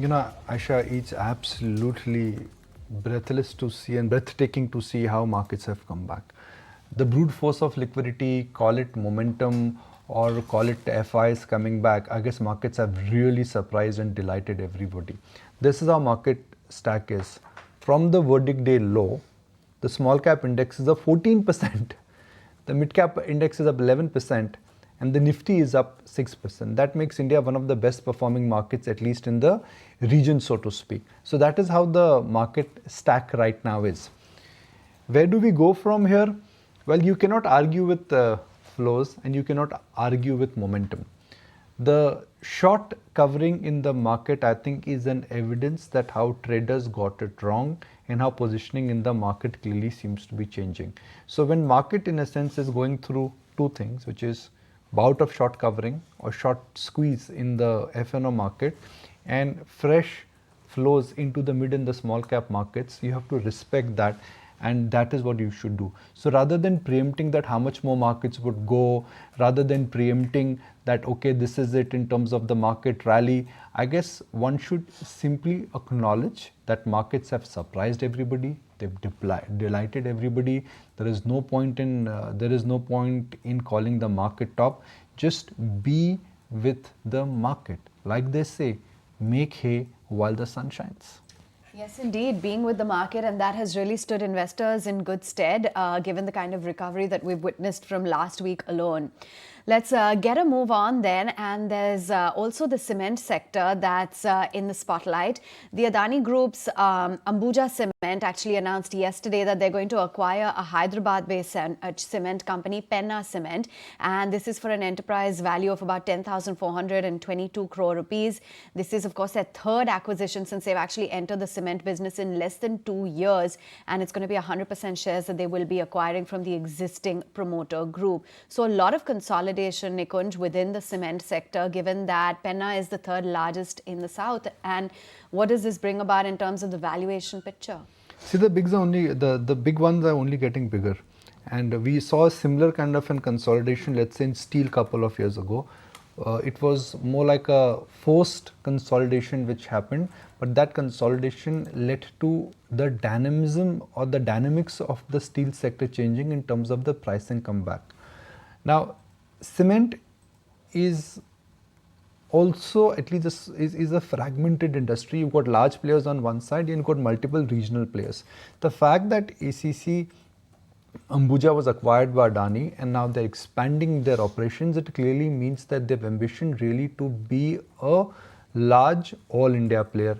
Aisha, it's absolutely breathless to see and breathtaking to see how markets have come back. The brute force of liquidity, call it momentum or call it FIs coming back, I guess markets have really surprised and delighted everybody. This is how market stack is. From the verdict day low, the small cap index is up 14%, the mid cap index is up 11%, and the Nifty is up 6%. That makes India one of the best performing markets, at least in the region, so to speak. So that is how the market stack right now is. Where do we go from here? Well, you cannot argue with flows and you cannot argue with momentum. The short covering in the market, I think, is an evidence that how traders got it wrong and how positioning in the market clearly seems to be changing. So when market in a sense is going through two things, which is bout of short covering or short squeeze in the FNO market and fresh flows into the mid and the small cap markets, you have to respect that, and that is what you should do. So rather than preempting that how much more markets would go, rather than preempting that okay, this is it in terms of the market rally, I guess one should simply acknowledge that markets have surprised everybody, they've delighted everybody. There is no point in calling the market top. Just be with the market, like they say, make hay while the sun shines. Yes, indeed, being with the market, and that has really stood investors in good stead, given the kind of recovery that we've witnessed from last week alone. Let's get a move on then, and there's also the cement sector that's in the spotlight. The Adani Group's Ambuja Cement actually announced yesterday that they're going to acquire a Hyderabad-based cement company, Penna Cement, and this is for an enterprise value of about 10,422 crore rupees. This is, of course, their third acquisition since they've actually entered the cement business in less than 2 years, and it's going to be 100% shares that they will be acquiring from the existing promoter group. So a lot of consolidation, Nikunj, within the cement sector, given that Penna is the third largest in the south. And what does this bring about in terms of the valuation picture? See, the big ones are only getting bigger, and we saw a similar kind of an consolidation, let's say in steel a couple of years ago. It was more like a forced consolidation which happened, but that consolidation led to the dynamism or the dynamics of the steel sector changing in terms of the pricing comeback. Now, cement is also, at least is a fragmented industry. You've got large players on one side and you've got multiple regional players. The fact that ACC Ambuja was acquired by Adani and now they're expanding their operations, it clearly means that they have ambition really to be a large all India player.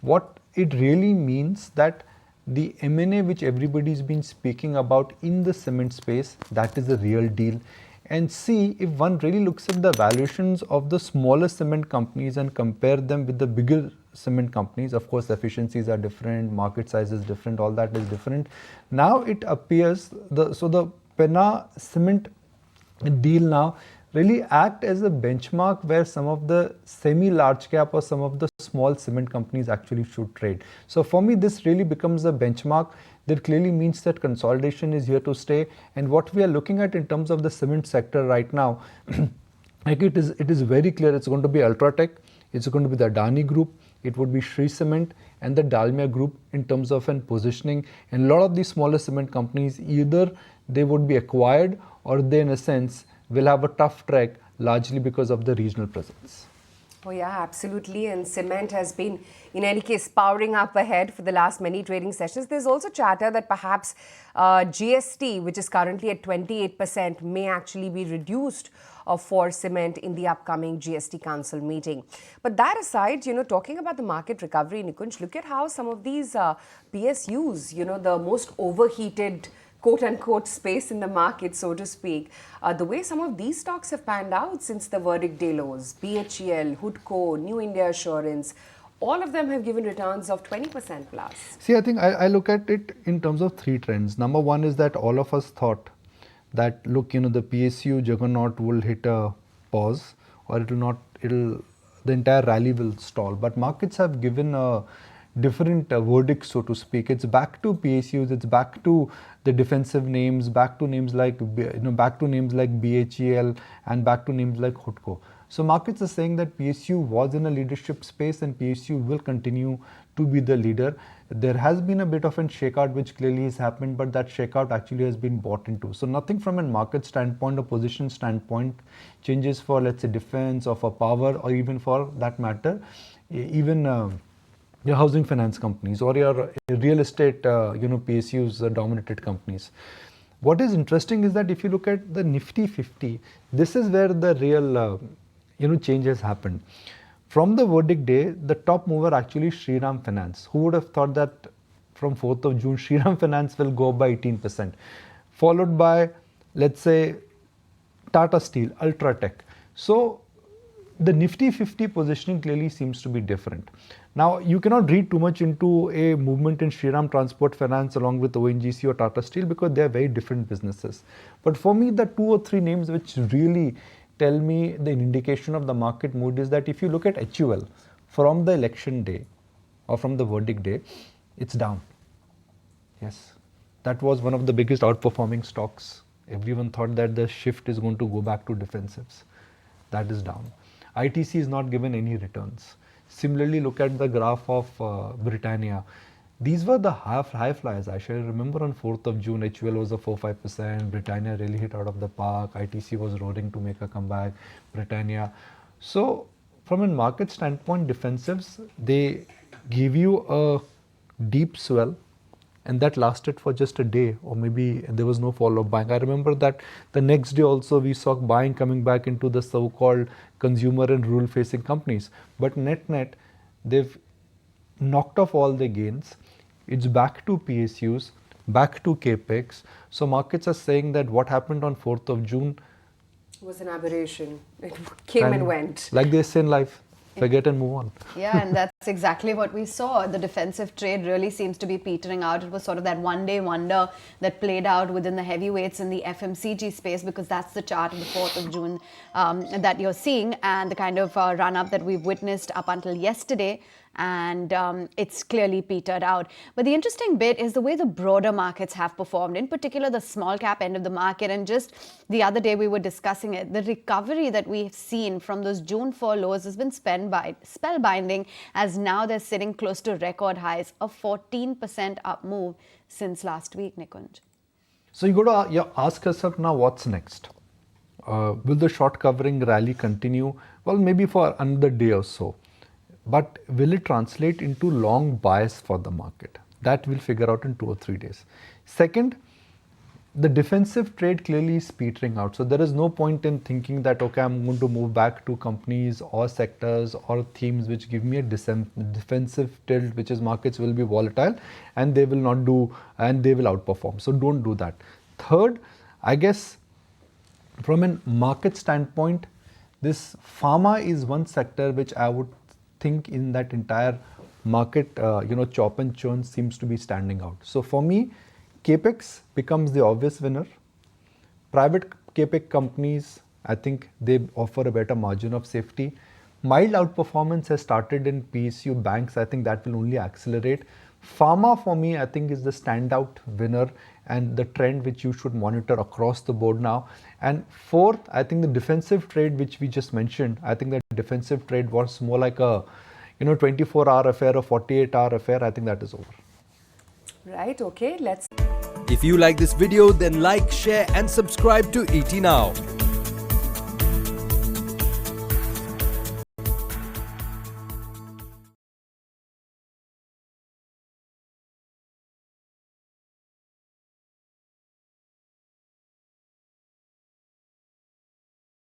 What it really means that the M&A which everybody's been speaking about in the cement space, that is the real deal. And see, if one really looks at the valuations of the smaller cement companies and compare them with the bigger cement companies, of course, efficiencies are different, market size is different, all that is different. Now it appears, the Penna cement deal now really act as a benchmark where some of the semi-large cap or some of the small cement companies actually should trade. So for me, this really becomes a benchmark that clearly means that consolidation is here to stay. And what we are looking at in terms of the cement sector right now, like it is very clear it's going to be Ultratech, it's going to be the Adani Group, it would be Shree Cement and the Dalmia Group in terms of an positioning. And a lot of these smaller cement companies, either they would be acquired or they in a sense will have a tough track, largely because of the regional presence. Oh yeah, absolutely. And cement has been, in any case, powering up ahead for the last many trading sessions. There's also chatter that perhaps GST, which is currently at 28%, may actually be reduced for cement in the upcoming GST Council meeting. But that aside, talking about the market recovery, Nikunj, look at how some of these PSUs, the most overheated quote-unquote space in the market, so to speak. The way some of these stocks have panned out since the verdict day lows, BHEL, Hudco, New India Assurance, all of them have given returns of 20% plus. See, I think I look at it in terms of three trends. Number one is that all of us thought that, look, the PSU juggernaut will hit a pause or the entire rally will stall. But markets have given a different verdict, so to speak. It's back to PSUs, it's back to the defensive names, back to names like BHEL and back to names like Hudco. So markets are saying that PSU was in a leadership space and PSU will continue to be the leader. There has been a bit of a shakeout which clearly has happened, but that shakeout actually has been bought into. So nothing from a market standpoint or position standpoint changes for, let's say, defense or for power, or even for that matter, even your housing finance companies or your real estate, PSUs dominated companies. What is interesting is that if you look at the Nifty 50, this is where the real, change has happened. From the verdict day, the top mover actually Shriram Finance. Who would have thought that from 4th of June, Shriram Finance will go up by 18%, followed by, let's say, Tata Steel, Ultratech. So the Nifty 50 positioning clearly seems to be different. Now, you cannot read too much into a movement in Shriram Transport Finance along with ONGC or Tata Steel because they are very different businesses. But for me, the 2 or 3 names which really tell me the indication of the market mood is that if you look at HUL from the election day or from the verdict day, it's down. Yes, that was one of the biggest outperforming stocks. Everyone thought that the shift is going to go back to defensives. That is down. ITC is not given any returns. Similarly, look at the graph of Britannia. These were the high flyers. I shall remember on 4th of June, HUL was a 4-5%. Britannia really hit out of the park. ITC was roaring to make a comeback. Britannia. So, from a market standpoint, defensives, they give you a deep swell, and that lasted for just a day, or maybe there was no follow-up buying. I remember that the next day also we saw buying coming back into the so-called consumer and rural facing companies. But net, they've knocked off all the gains. It's back to PSUs, back to capex. So markets are saying that what happened on 4th of June was an aberration. It came and went. Like they say in life, forget and move on. Yeah, and that's exactly what we saw. The defensive trade really seems to be petering out. It was sort of that one-day wonder that played out within the heavyweights in the FMCG space, because that's the chart of the 4th of June that you're seeing, and the kind of run-up that we've witnessed up until yesterday. And it's clearly petered out. But the interesting bit is the way the broader markets have performed, in particular the small cap end of the market. And just the other day we were discussing it, the recovery that we've seen from those June 4 lows has been spellbinding, as now they're sitting close to record highs, a 14% up move since last week, Nikunj. So you got to ask yourself now, what's next? Will the short covering rally continue? Well, maybe for another day or so. But will it translate into long bias for the market? That we'll figure out in 2 or 3 days. Second, the defensive trade clearly is petering out. So there is no point in thinking that, okay, I'm going to move back to companies or sectors or themes which give me a defensive tilt, which is markets will be volatile and they will not do, and they will outperform. So don't do that. Third, I guess from a market standpoint, this pharma is one sector which I would think in that entire market, chop and churn seems to be standing out. So for me, capex becomes the obvious winner. Private capex companies, I think they offer a better margin of safety. Mild outperformance has started in PSU banks. I think that will only accelerate. Pharma for me, I think, is the standout winner and the trend which you should monitor across the board now. And fourth, I think the defensive trade which we just mentioned, I think that defensive trade was more like a 24-hour affair or 48-hour affair. I think that is over. Right, okay, let's... If you like this video, then like, share and subscribe to ET Now.